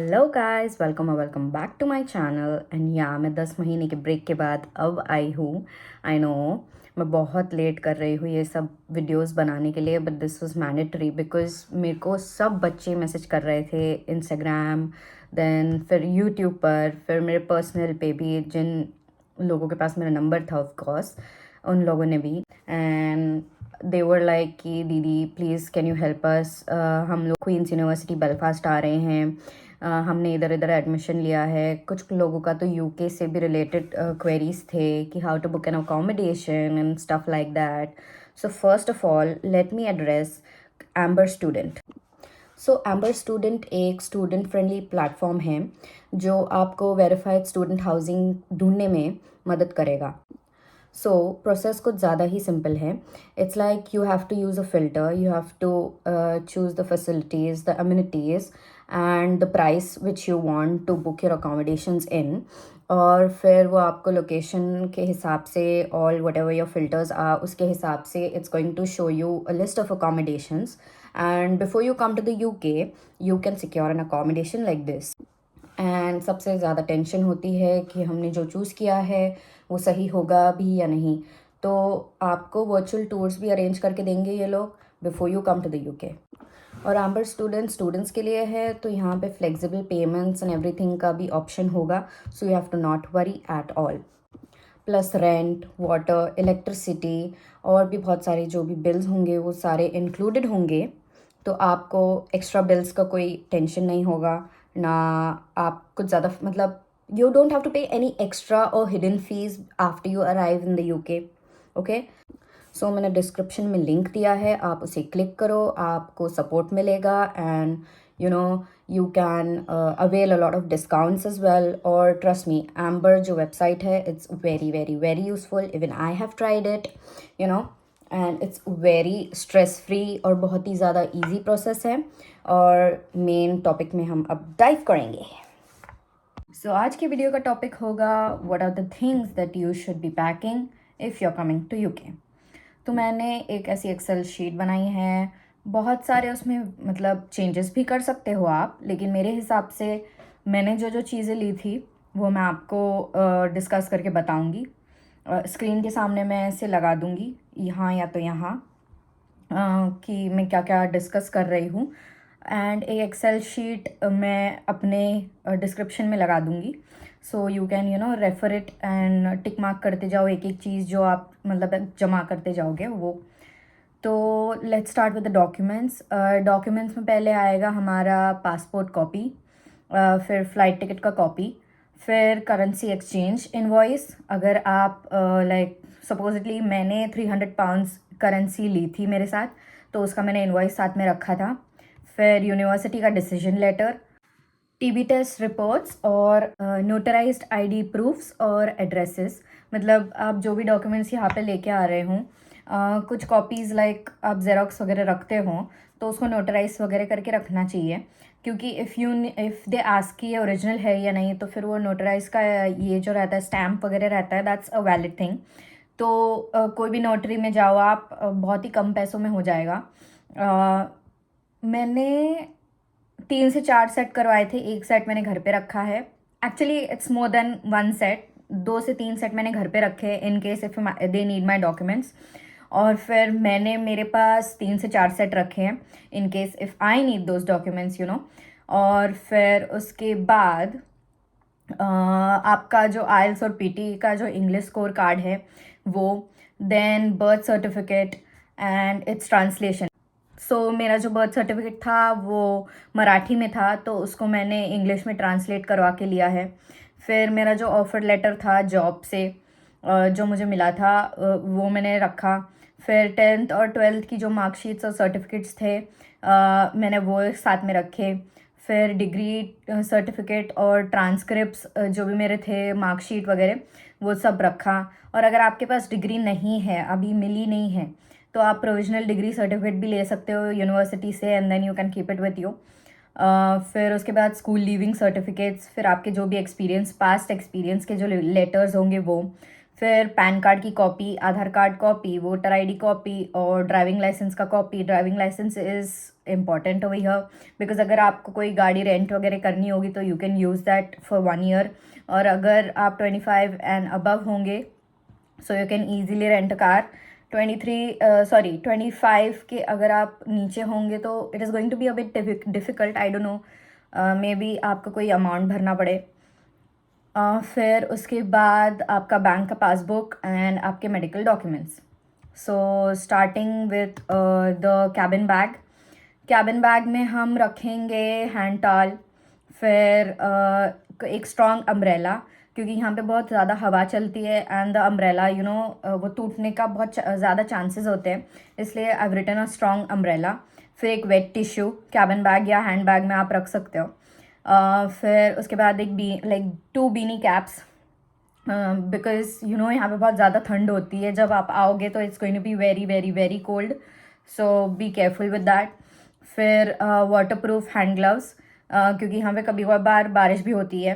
Hello guys, welcome back to my channel. And yeah मैं 10 महीने के ब्रेक के बाद अब आई हूँ। आई नो मैं बहुत लेट कर रही हूँ ये सब वीडियोस बनाने के लिए, but this was mandatory because मेरे को सब बच्चे मैसेज कर रहे थे इंस्टाग्राम, देन फिर यूट्यूब पर, फिर मेरे पर्सनल पे भी, जिन लोगों के पास मेरा नंबर था ऑफ कोर्स उन लोगों ने भी। एंड दे वर लाइक कि दीदी please can you help us, हम लोग क्वींस यूनिवर्सिटी बेलफास्ट आ रहे हैं, हमने इधर इधर एडमिशन लिया है। कुछ लोगों का तो यूके से भी रिलेटेड क्वेरीज थे कि how to book an accommodation and stuff like that. So first of all let me address Amber Student. So Amber Student एक स्टूडेंट फ्रेंडली प्लेटफॉर्म है जो आपको वेरीफाइड स्टूडेंट हाउसिंग ढूंढने में मदद करेगा। सो प्रोसेस कुछ ज़्यादा ही सिंपल है। It's like you have to use a filter, you have to choose the facilities, the amenities and the price which you want to book your accommodations in. और फिर वो आपको लोकेशन के हिसाब से all whatever your filters आ उसके हिसाब से it's going to show you a list of accommodations. And before you come to the UK you can secure N accommodation like this. And सबसे ज़्यादा टेंशन होती है कि हमने जो चूज़ किया है वो सही होगा भी या नहीं। तो आपको वर्चुअल टूर्स भी अरेंज करके देंगे ये लोग before you come to the UK. और एम्बर स्टूडेंट्स के लिए है, तो यहाँ पे फ्लेक्सिबल पेमेंट्स एंड एवरीथिंग का भी ऑप्शन होगा। So you have to not worry at all. Plus rent, water, electricity और भी बहुत सारे जो भी बिल्स होंगे वो सारे इंक्लूडेड होंगे। तो आपको एक्स्ट्रा बिल्स का कोई टेंशन नहीं होगा ना। आप कुछ ज़्यादा मतलब you don't have to pay any extra और hidden fees after you arrive in the UK. Okay, so मैंने डिस्क्रिप्शन में लिंक दिया है, आप उसे क्लिक करो, आपको सपोर्ट मिलेगा and you know you can avail a lot of discounts as well. और ट्रस्ट मी, एम्बर जो वेबसाइट है it's very very very useful, even I have tried it you know and it's very stress free और बहुत ही ज़्यादा easy process है। और main topic में हम अब डाइव करेंगे। सो आज की वीडियो का टॉपिक होगा what are the things that you should be packing if you are coming to UK. तो मैंने एक ऐसी एक्सेल शीट बनाई है, बहुत सारे उसमें मतलब चेंजेस भी कर सकते हो आप, लेकिन मेरे हिसाब से मैंने जो जो चीज़ें ली थी वो मैं आपको डिस्कस करके बताऊंगी। स्क्रीन के सामने मैं इसे लगा दूंगी यहाँ या तो यहाँ, कि मैं क्या क्या डिस्कस कर रही हूँ। एंड एक एक्सेल शीट मैं अपने डिस्क्रिप्शन में लगा दूंगी। सो you can refer it and tick mark करते जाओ एक एक चीज़ जो आप मतलब जमा करते जाओगे वो। तो let's start with the documents. Documents में पहले आएगा हमारा पासपोर्ट कॉपी, फिर फ़्लाइट टिकट का कॉपी, फिर करेंसी एक्सचेंज इनवॉइस। अगर आप लाइक सपोजिटली मैंने 300 पाउंड्स करेंसी ली थी मेरे साथ, तो उसका मैंने इनवॉइस साथ में रखा था। फिर यूनिवर्सिटी का decision letter, TB test reports और नोटराइज्ड आईडी प्रूफ्स और एड्रेसेस। मतलब आप जो भी डॉक्यूमेंट्स यहाँ पे लेके आ रहे हों, कुछ कॉपीज़ लाइक आप जेरोक्स वगैरह रखते हों तो उसको नोटराइज वगैरह करके रखना चाहिए, क्योंकि इफ़ दे आस्क कि ये ओरिजिनल है या नहीं, तो फिर वो नोटराइज का ये जो रहता है स्टैम्प वगैरह रहता है, दैट्स अ वैलिड थिंग। तो कोई भी नोटरी में जाओ आप, बहुत ही कम पैसों में हो जाएगा। मैंने 3 से 4 सेट करवाए थे, एक सेट मैंने घर पे रखा है। Actually it's more than 1 set, 2 से 3 सेट मैंने घर पे रखे इन case if they need my documents. और फिर मैंने मेरे पास 3 से 4 सेट रखे हैं इन case if I need those documents और फिर उसके बाद आपका जो आइल्स और पीटी का जो इंग्लिश स्कोर कार्ड है वो, then birth certificate and its translation. So मेरा जो बर्थ सर्टिफिकेट था वो मराठी में था, तो उसको मैंने इंग्लिश में ट्रांसलेट करवा के लिया है। फिर मेरा जो ऑफर लेटर था जॉब से जो मुझे मिला था वो मैंने रखा। फिर 10th और 12th की जो मार्कशीट्स और सर्टिफिकेट्स थे मैंने वो साथ में रखे। फिर डिग्री सर्टिफिकेट और ट्रांसक्रिप्ट्स जो भी मेरे थे, मार्कशीट वगैरह, वो सब रखा। और अगर आपके पास डिग्री नहीं है, अभी मिली नहीं है, तो आप प्रोविजनल डिग्री सर्टिफिकेट भी ले सकते हो यूनिवर्सिटी से and then you can keep it with you. फिर उसके बाद स्कूल लीविंग सर्टिफिकेट्स, फिर आपके जो भी एक्सपीरियंस, पास्ट एक्सपीरियंस के जो लेटर्स होंगे वो, फिर पैन कार्ड की copy, Aadhaar card copy, voter ID copy और ड्राइविंग लाइसेंस का copy. Driving licence is important over here because अगर आपको कोई गाड़ी रेंट वगैरह करनी होगी तो you can use that for 1 year. और अगर आप 25 एंड अबव होंगे so you can easily rent a car. 25 के अगर आप नीचे होंगे तो it is going to be a bit difficult, I don't know, may be आपको कोई अमाउंट भरना पड़े। फिर उसके बाद आपका बैंक का पासबुक एंड आपके medical documents. So starting with the cabin bag में हम रखेंगे हैंड टॉवल, फिर एक स्ट्रॉन्ग अम्ब्रेला क्योंकि यहाँ पे बहुत ज़्यादा हवा चलती है एंड द अम्ब्रेला वो टूटने का बहुत ज़्यादा चांसेस होते हैं, इसलिए I written a strong umbrella. फिर एक वेट टिश्यू कैबिन बैग या हैंड बैग में आप रख सकते हो। फिर उसके बाद एक 2 बीनी कैप्स बिकॉज यहाँ पे बहुत ज़्यादा ठंड होती है जब आप आओगे तो it's going to be very very very cold, so be careful with that. फिर वाटर प्रूफ हैंड ग्लव्स क्योंकि यहाँ पे कभी बार बारिश भी होती है।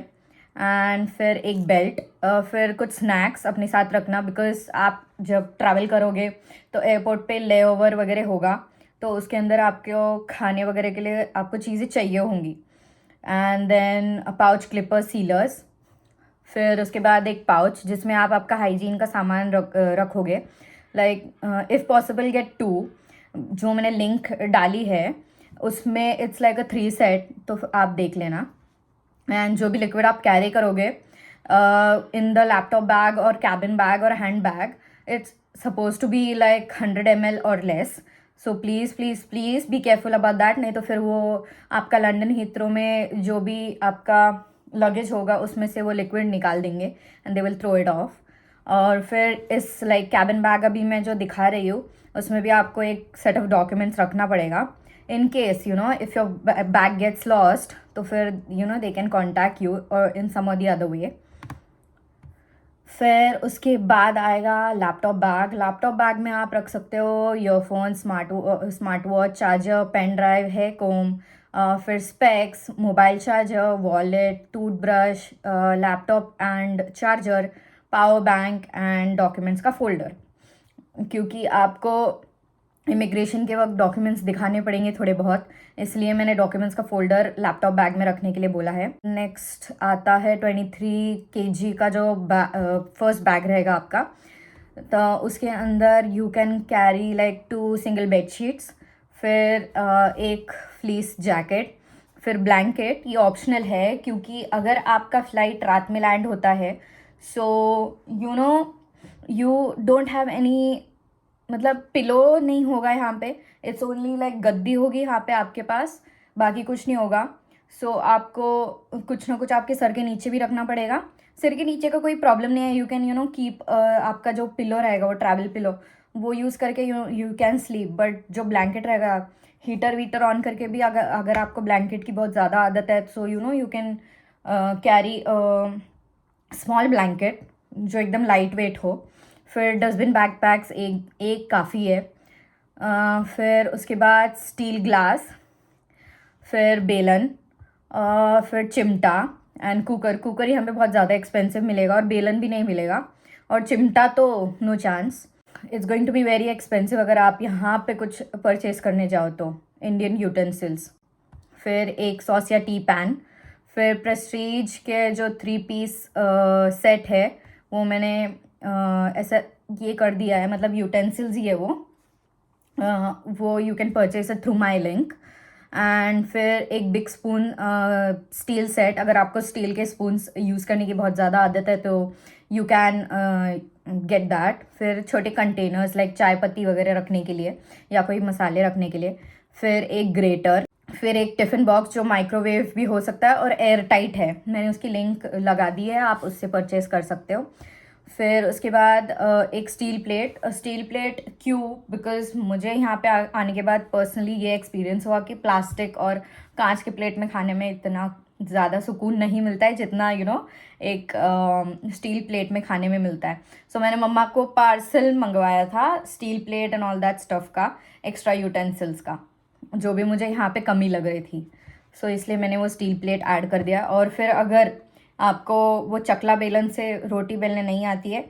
एंड फिर एक बेल्ट, फिर कुछ स्नैक्स अपने साथ रखना बिकॉज आप जब ट्रैवल करोगे तो एयरपोर्ट पे ले ओवर वगैरह होगा तो उसके अंदर आपको खाने वगैरह के लिए आपको चीज़ें चाहिए होंगी। And then pouch clipper sealers. फिर उसके बाद एक पाउच जिसमें आप आपका हाइजीन का सामान रखोगे, लाइक इफ़ पॉसिबल गेट 2, जो मैंने लिंक डाली है उसमें इट्स लाइक अ 3 सेट, तो आप देख लेना। एंड जो भी लिक्विड आप कैरी करोगे इन द लैपटॉप बैग और कैबिन बैग और handbag, it's suppose to be like 100 ml or less, so please please please be careful about that, नहीं तो फिर वो आपका लंदन हीथ्रो में जो भी आपका लगेज होगा उसमें से वो लिक्विड निकाल देंगे and they will throw it off. और फिर इस लाइक कैबिन बैग अभी मैं जो दिखा रही हूँ उसमें भी आपको एक सेट ऑफ डॉक्यूमेंट्स रखना पड़ेगा in case if your bag gets lost, तो फिर दे कैन कॉन्टैक्ट यू और इन सम और दी अदर वे। फिर उसके बाद आएगा लैपटॉप बैग में आप रख सकते हो earphone, smart watch, charger, pen drive है, कोम, फिर specs, mobile charger, wallet, toothbrush, laptop and charger, power bank and documents का फोल्डर क्योंकि आपको इमिग्रेशन के वक्त डॉक्यूमेंट्स दिखाने पड़ेंगे थोड़े बहुत, इसलिए मैंने डॉक्यूमेंट्स का फोल्डर लैपटॉप बैग में रखने के लिए बोला है। नेक्स्ट आता है 23 kg का जो फर्स्ट बैग रहेगा आपका, तो उसके अंदर you can carry like 2 single bed sheets, फिर एक फ्लीस जैकेट, फिर ब्लैंकेट। ये ऑप्शनल है क्योंकि अगर आपका फ्लाइट रात में लैंड होता है so you don't have any, मतलब पिलो नहीं होगा यहाँ पे, इट्स ओनली लाइक गद्दी होगी यहाँ पे आपके पास, बाकी कुछ नहीं होगा। सो आपको कुछ ना कुछ आपके सर के नीचे भी रखना पड़ेगा। सिर के नीचे का कोई प्रॉब्लम नहीं है, यू कैन कीप आपका जो पिलो रहेगा वो ट्रैवल पिलो वो यूज़ करके यू कैन स्लीप, बट जो ब्लैंकेट रहेगा हीटर वीटर ऑन करके भी अगर आपको ब्लैंकेट की बहुत ज़्यादा आदत है सो you can carry small blanket जो एकदम लाइट वेट हो। फिर डस्टबिन बैकपैक्स एक काफ़ी है। फिर उसके बाद स्टील ग्लास, फिर बेलन, फिर चिमटा एंड कुकर यहाँ पे बहुत ज़्यादा एक्सपेंसिव मिलेगा और बेलन भी नहीं मिलेगा, और चिमटा तो no chance, it's going to be very expensive अगर आप यहाँ पे कुछ परचेज करने जाओ तो इंडियन यूटेंसिल्स। फिर एक सॉस या टी पैन, फिर प्रेस्टीज के जो 3 पीस सेट है वो मैंने ऐसा ये कर दिया है, मतलब यूटेंसिल्स ही है वो you can purchase it through my link. And फिर एक बिग स्पून स्टील सेट, अगर आपको स्टील के स्पून्स यूज़ करने की बहुत ज़्यादा आदत है तो यू कैन गेट दैट। फिर छोटे कंटेनर्स लाइक चाय पत्ती वगैरह रखने के लिए या कोई मसाले रखने के लिए। फिर एक ग्रेटर, फिर एक टिफ़िन बॉक्स जो माइक्रोवेव भी हो सकता है और एयर टाइट है, मैंने उसकी लिंक लगा दी है, आप उससे परचेज़ कर सकते हो। फिर उसके बाद एक स्टील प्लेट क्यों, बिकॉज मुझे यहाँ पे आने के बाद पर्सनली ये एक्सपीरियंस हुआ कि प्लास्टिक और कांच के प्लेट में खाने में इतना ज़्यादा सुकून नहीं मिलता है जितना एक स्टील प्लेट में खाने में मिलता है। सो मैंने मम्मा को पार्सल मंगवाया था steel plate and all that stuff का, एक्स्ट्रा यूटेंसिल्स का, जो भी मुझे यहाँ पे कमी लग रही थी, सो इसलिए मैंने वो स्टील प्लेट ऐड कर दिया। और फिर अगर आपको वो चकला बेलन से रोटी बेलने नहीं आती है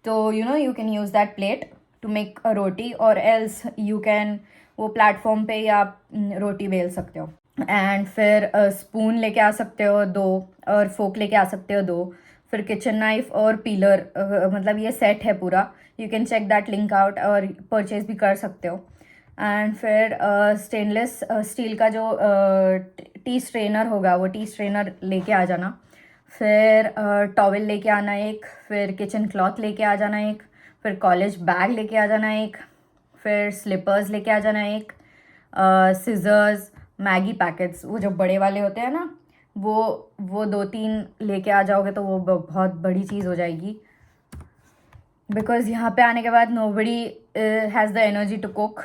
तो you can use that plate to make a roti, और एल्स यू कैन वो प्लेटफॉर्म पे ही आप रोटी बेल सकते हो। एंड फिर स्पून लेके आ सकते हो 2, और फोक लेके आ सकते हो 2। फिर किचन नाइफ और पीलर, मतलब ये सेट है पूरा। You can check that link out और परचेज भी कर सकते हो। एंड फिर स्टेनलेस स्टील का जो टी स्ट्रेनर होगा, वो टी स्ट्रेनर लेके आ जाना। फिर टॉवल लेके आना एक, फिर किचन क्लॉथ लेके आ जाना एक, फिर कॉलेज बैग लेके आ जाना एक, फिर स्लीपर्स लेके आ जाना एक, सिजर्स, मैगी पैकेट्स वो जो बड़े वाले होते हैं ना, वो 2-3 लेके आ जाओगे तो वो बहुत बड़ी चीज़ हो जाएगी। बिकॉज़ यहाँ पे आने के बाद nobody has the energy to cook,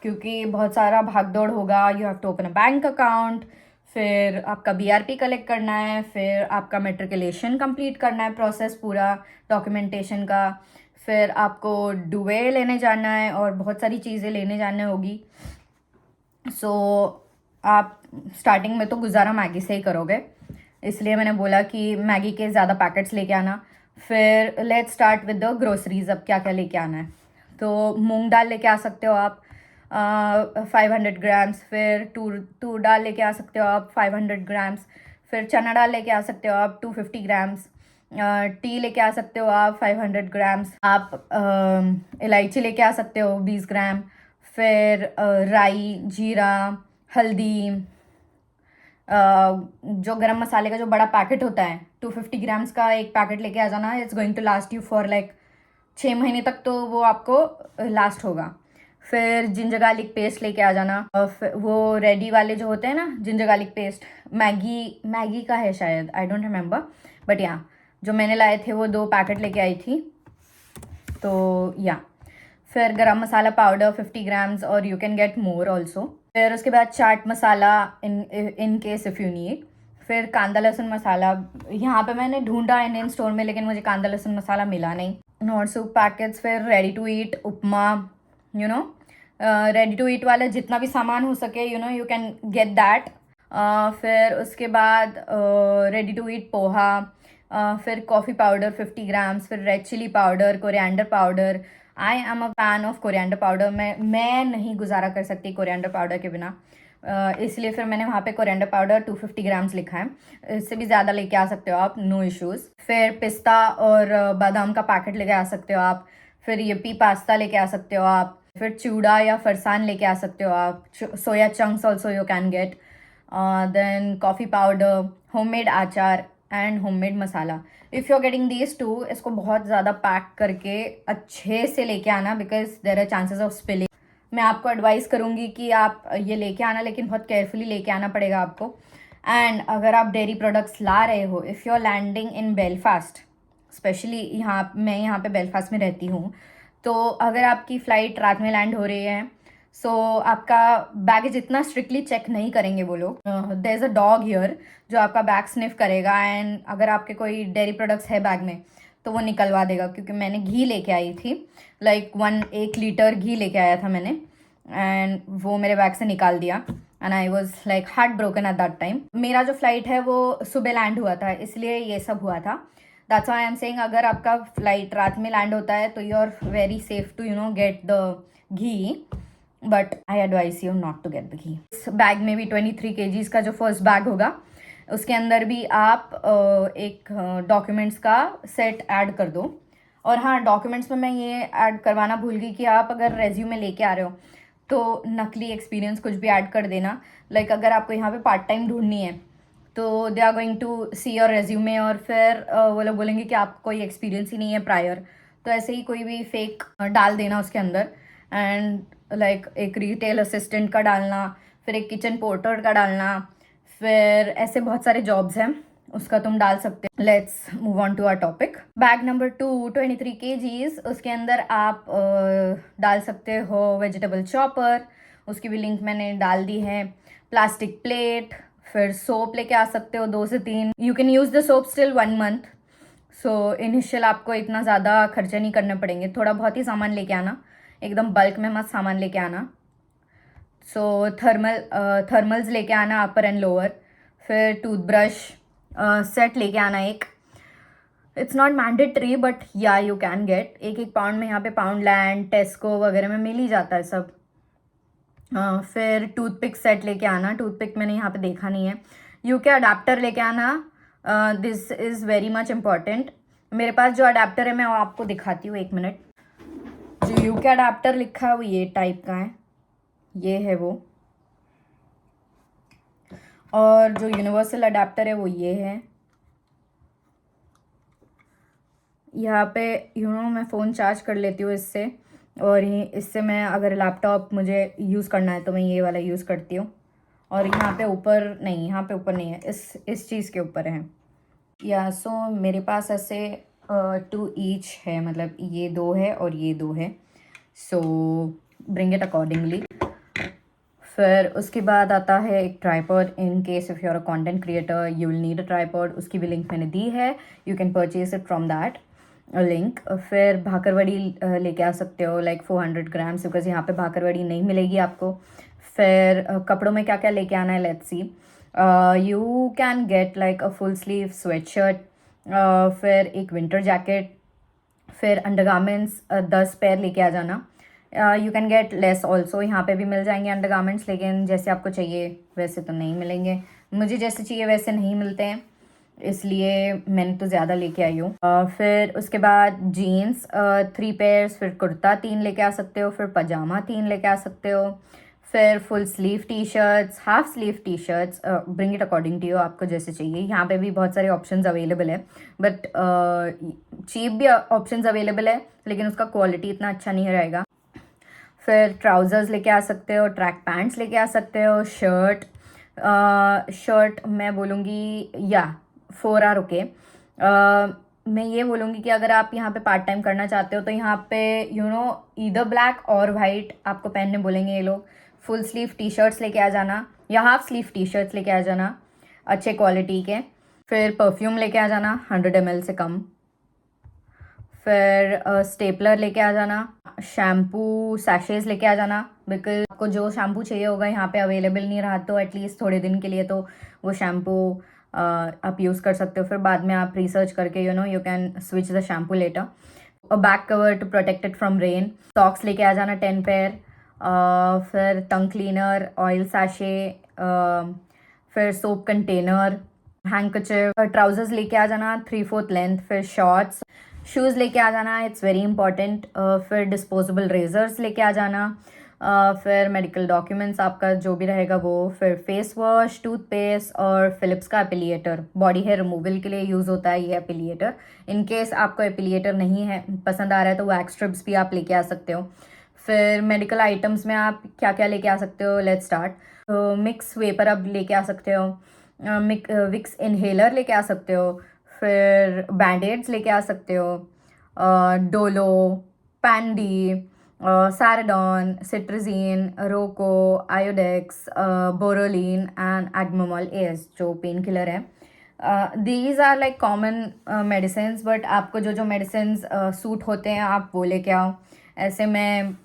क्योंकि बहुत सारा भाग दौड़ होगा। You have to open a bank account, फिर आपका BRP कलेक्ट करना है, फिर आपका मेट्रिकुलेशन कंप्लीट करना है, प्रोसेस पूरा डॉक्यूमेंटेशन का, फिर आपको डुवे लेने जाना है और बहुत सारी चीज़ें लेने जाने होगी। सो आप स्टार्टिंग में तो गुजारा मैगी से ही करोगे, इसलिए मैंने बोला कि मैगी के ज़्यादा पैकेट्स लेके आना। फिर let's start with the groceries, अब क्या क्या लेके आना है। तो मूंग दाल लेके आ सकते हो आप 500 ग्राम्स, फिर तूर दाल लेके आ सकते हो आप 500 ग्राम्स, फिर चना दाल लेके आ सकते हो आप 250 ग्राम्स, टी लेके आ सकते हो आप 500 ग्राम्स, आप इलायची लेके आ सकते हो 20 ग्राम, फिर राई, जीरा, हल्दी, जो गरम मसाले का जो बड़ा पैकेट होता है 250 ग्राम्स का एक पैकेट लेके आ जाना। It's going to last you for like 6 महीने तक, तो वो आपको लास्ट होगा। फिर जिंजर गार्लिक पेस्ट लेके आ जाना, और वो रेडी वाले जो होते हैं ना जिंजर गार्लिक पेस्ट, मैगी का है शायद, आई डोंट रिमेम्बर, बट या जो मैंने लाए थे वो 2 पैकेट लेके आई थी। तो या फिर गरम मसाला पाउडर 50 ग्राम्स, और you can get more also. फिर उसके बाद chaat masala in case if you need. फिर कांदा लहसुन मसाला, यहाँ पे मैंने ढूंढा इंडियन स्टोर में, लेकिन मुझे कांदा लहसुन मसाला मिला नहीं। नॉट सूप पैकेट्स, फिर ready to eat upma, ready to eat वाला जितना भी सामान हो सके यू कैन गेट दैट। फिर उसके बाद रेडी टू ईट पोहा, फिर कॉफ़ी पाउडर 50 ग्राम्स, फिर red chilli powder, coriander powder. I am a fan of coriander powder, मैं नहीं गुजारा कर सकती कोरिएंडर पाउडर के बिना, इसलिए फिर मैंने वहाँ पे कोरिएंडर पाउडर 250 ग्राम्स लिखा है। इससे भी ज़्यादा लेके आ सकते हो आप, नो इश्यूज़। फिर पिस्ता और बादाम का पैकेट लेके आ सकते हो आप। फिर यप्पी पास्ता लेके आ सकते हो आप। फिर चूड़ा या फरसान लेके आ सकते हो आप। Soya chunks also you can get. Then coffee powder, homemade achar and homemade masala. If you are getting these 2, इसको बहुत ज़्यादा पैक करके अच्छे से लेके आना, because there are chances of spilling. मैं आपको एडवाइस करूँगी कि आप ये लेके आना, लेकिन बहुत केयरफुली लेके आना पड़ेगा आपको। एंड अगर आप डेयरी प्रोडक्ट्स ला रहे हो, if you are landing in Belfast, specially मैं यहाँ पे बेलफास्ट में रहती हूँ, तो अगर आपकी फ़्लाइट रात में लैंड हो रही है, सो आपका बैगेज इतना स्ट्रिक्टली चेक नहीं करेंगे वो लोग। There is a dog here जो आपका बैग स्निफ करेगा, एंड अगर आपके कोई डेयरी प्रोडक्ट्स है बैग में तो वो निकलवा देगा। क्योंकि मैंने घी लेके आई थी, लाइक 1 लीटर घी लेके आया था मैंने, एंड वो मेरे बैग से निकाल दिया, and I was like heart broken at that time. मेरा जो फ्लाइट है वो सुबह लैंड हुआ था, इसलिए ये सब हुआ था। That's why I am saying, अगर आपका फ्लाइट रात में लैंड होता है तो you are very safe to get the ghee, but I advise you not to get the ghee. इस बैग में भी 23 kgs का जो फर्स्ट बैग होगा, उसके अंदर भी आप एक डॉक्यूमेंट्स का सेट ऐड कर दो। और हाँ, डॉक्यूमेंट्स में मैं ये ऐड करवाना भूल गई कि आप अगर रेज्यूमे लेके आ रहे हो तो नकली एक्सपीरियंस कुछ भी ऐड कर देना। लाइक अगर आपको यहाँ पे पार्ट टाइम ढूंढनी है तो they are going to see your resume, और फिर वो लोग बोलेंगे कि आपको कोई एक्सपीरियंस ही नहीं है प्रायर, तो ऐसे ही कोई भी फेक डाल देना उसके अंदर। एंड लाइक एक रिटेल असिस्टेंट का डालना, फिर एक किचन पोर्टर का डालना, फिर ऐसे बहुत सारे जॉब्स हैं उसका तुम डाल सकते हो। Let's move on to our topic. Bag number 2, 23 kgs, उसके अंदर आप डाल सकते हो वेजिटेबल चॉपर, उसकी भी लिंक मैंने डाल दी है। प्लास्टिक प्लेट, फिर सोप लेके आ सकते हो 2 से 3। You can use the soap still 1 month, so initial आपको इतना ज़्यादा खर्चे नहीं करने पड़ेंगे। थोड़ा बहुत ही सामान लेके आना, एकदम बल्क में मत सामान लेके आना। सो थर्मल्स लेके आना, अपर एंड लोअर। फिर टूथब्रश सेट लेके आना एक। इट्स नॉट मैंडेटरी बट या यू कैन गेट, 1-1 पाउंड में यहाँ पे पाउंड लैंड, टेस्को वगैरह में मिल ही जाता है सब। फिर टूथपिक सेट लेके आना, टूथपिक मैंने यहाँ पे देखा नहीं है। यूके अडाप्टर लेके आना, this is very much important. मेरे पास जो अडाप्टर है मैं वो आपको दिखाती हूँ, 1 मिनट। जो यूके अडाप्टर लिखा है वो ये टाइप का है, ये है वो। और जो यूनिवर्सल अडाप्टर है वो ये है। यहाँ पे मैं फ़ोन चार्ज कर लेती हूँ इससे, और इससे मैं अगर लैपटॉप मुझे यूज़ करना है तो मैं ये वाला यूज़ करती हूँ। और यहाँ पे ऊपर नहीं, यहाँ पे ऊपर नहीं है, इस चीज़ के ऊपर है। या सो मेरे पास ऐसे 2 ईच है, मतलब ये 2 है और ये 2 है। So bring it accordingly. फिर उसके बाद आता है एक tripod. In case if you are a content creator you will need a tripod, उसकी भी लिंक मैंने दी है, you can purchase it from that link. फिर भाकरवड़ी लेके आ सकते हो, लाइक 400 ग्राम्स, बिकॉज यहाँ पे भाकरवड़ी नहीं मिलेगी आपको। फिर कपड़ों में क्या क्या लेके आना है, let's see. You can get like a full sleeve sweat shirt, फिर एक विंटर जैकेट, फिर अंडरगारमेंट्स 10 पेयर लेके आ जाना। You can get less also, यहाँ पे भी मिल जाएंगे अंडरगारमेंट्स, लेकिन जैसे आपको चाहिए वैसे तो नहीं मिलेंगे। मुझे जैसे चाहिए वैसे नहीं मिलते हैं, इसलिए मैंने तो ज़्यादा लेके आई हूँ। फिर उसके बाद जीन्स 3 पेयर्स, फिर कुर्ता 3 लेके आ सकते हो, फिर पजामा 3 लेके आ सकते हो। फिर full sleeve T shirts, half sleeve T shirts, bring it according to you, आपको जैसे चाहिए। यहाँ पे भी बहुत सारे ऑप्शंस अवेलेबल है, बट चीप भी ऑप्शंस अवेलेबल है, लेकिन उसका क्वालिटी इतना अच्छा नहीं रहेगा। फिर ट्राउज़र्स लेके आ सकते हो, ट्रैक पैंट्स लेके आ सकते हो, शर्ट मैं बोलूँगी या 4 आर ओके। मैं ये बोलूँगी कि अगर आप यहाँ पे पार्ट टाइम करना चाहते हो तो यहाँ पे ईदर ब्लैक और वाइट आपको पहनने बोलेंगे ये लोग। फुल स्लीव टी शर्ट्स लेके आ जाना, या हाफ स्लीव टी शर्ट्स लेके आ जाना अच्छे क्वालिटी के। फिर परफ्यूम लेके आ जाना 100 ml से कम। फिर स्टेपलर लेके आ जाना, शैम्पू सैशेज लेके आ जाना, बिकॉज आपको जो शैम्पू चाहिए होगा यहाँ पे अवेलेबल नहीं रहा तो एटलीस्ट थोड़े दिन के लिए तो वो शैम्पू आप यूज़ कर सकते हो। फिर बाद में आप रिसर्च करके you can switch the shampoo later. A back cover to protect it from rain. Socks लेके आ जाना 10 पेयर। फिर टंग क्लीनर, ऑयल सैशे, फिर सोप कंटेनर, हैंकरचिफ, ट्राउजर्स लेके आ जाना 3/4 लेंथ। फिर शॉर्ट्स, शूज़ लेके आ जाना, इट्स वेरी इंपॉर्टेंट। फिर डिस्पोजेबल रेजर्स लेके आ जाना। फिर मेडिकल डॉक्यूमेंट्स आपका जो भी रहेगा वो। फिर फेस वॉश, टूथपेस्ट और फिलिप्स का एपिलिएटर, बॉडी हेयर रिमूवल के लिए यूज़ होता है ये एपिलिएटर। इन केस आपको एपिलिएटर नहीं है पसंद आ रहा है तो वैक्स स्ट्रिप्स भी आप लेके आ सकते हो। फिर मेडिकल आइटम्स में आप क्या क्या लेके आ सकते हो, लेट्स स्टार्ट। मिक्स वेपर अब लेके आ सकते हो, विक्स इनहेलर लेके आ सकते हो, फिर बैंडेड्स लेके आ सकते हो, डोलो, पैंडी, सैराडॉन, सिट्रजीन, रोको, आयोडेक्स, बोरोलिन एंड एग्मोमॉल एस जो पेन किलर है। These are like common medicine, but आपको जो जो मेडिसिन सूट होते हैं आप वो लेके आओ। ऐसे मैं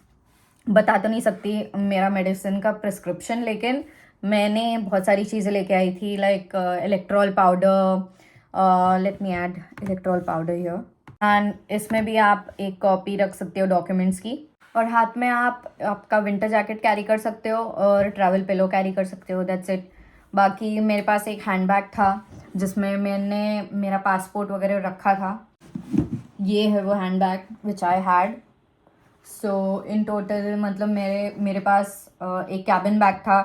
बता तो नहीं सकती मेरा मेडिसिन का प्रिस्क्रिप्शन, लेकिन मैंने बहुत सारी चीज़ें लेके आई थी, like Electral powder, let me add Electral powder here. And इसमें भी आप एक कॉपी रख सकते हो डॉक्यूमेंट्स की, और हाथ में आप आपका विंटर जैकेट कैरी कर सकते हो और ट्रैवल पिलो कैरी कर सकते हो, दैट्स इट। बाकी मेरे पास एक हैंड बैग था जिसमें मैंने मेरा पासपोर्ट वगैरह रखा था। ये है वो hand bag which I had. So in total मतलब मेरे पास एक कैबिन बैग था,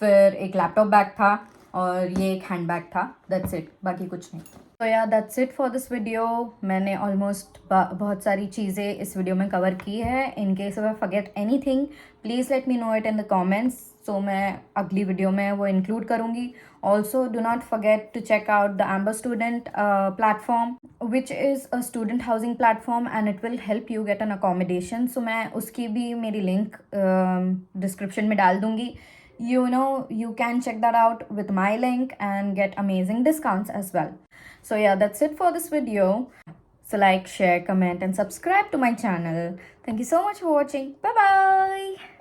फिर एक लैपटॉप बैग था और ये एक हैंड बैग था, दैट्स इट, बाकी कुछ नहीं। तो yeah that's it for this video. मैंने ऑलमोस्ट बहुत सारी चीज़ें इस वीडियो में कवर की है। In case if I forget anything please let me know it in the comments, so मैं अगली वीडियो में वो इंक्लूड करूँगी। Also do not forget to check out the Amber student platform which is a student housing platform and it will help you get an accommodation. So मैं उसकी भी मेरी link description में डाल दूँगी। You can check that out with my link and get amazing discounts as well. So yeah, that's it for this video. So like, share, comment and subscribe to my channel. Thank you so much for watching. Bye bye.